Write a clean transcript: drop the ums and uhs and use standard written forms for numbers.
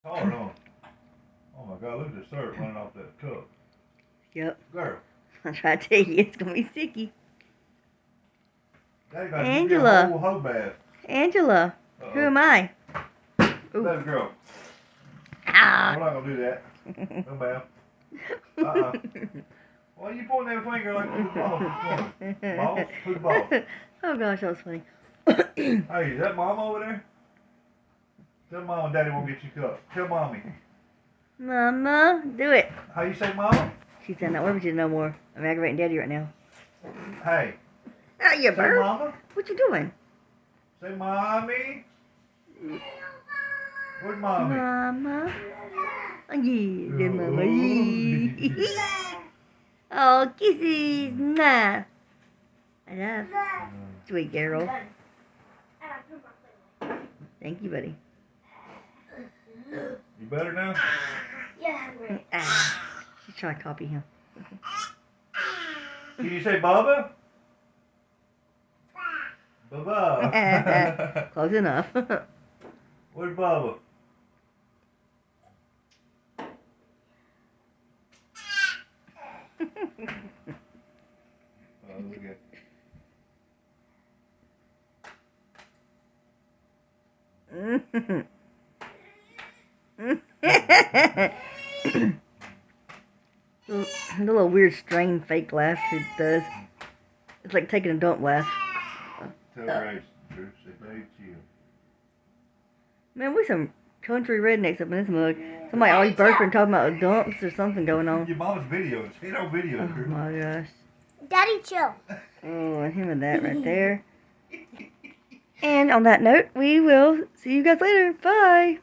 Hard on. Oh my God, look at the syrup running off that cup. Yep. Girl. I try to tell you, it's going to be sticky. Daddy about to give you a whole hoe bath. Angela. Who am I? Baby girl. Ah. We're not going to do that. No, ma'am. Why are you pointing that finger like the balls? Balls? Who's balls? Oh gosh, that was funny. Hey, is that Mama over there? Tell Mama Daddy won't get you cup. Tell Mommy. Mama, do it. How you say Mama? She's saying that word with you no more. I'm aggravating Daddy right now. Hey. You say bird. Mama. What you doing? Say Mommy. Where's Mommy? Mama. Oh, yeah, good Mama. Yeah. Oh, kisses. Nah. I love. Sweet girl. Thank you, buddy. You better now? Yeah. She's trying to copy him. Can you say Bubba? Bubba. Close enough. Where's Bubba? Oh, look at The little weird strain fake laugh she does. It's like taking a dump laugh. Tell Grace the truth. Say, babe, chill. Man, we some country rednecks up in this mug. Somebody always burping talking about dumps or something going on. Your mama's videos. See no videos. Oh my gosh. Daddy, chill. Oh, and him and that right there. And on that note, we will see you guys later. Bye.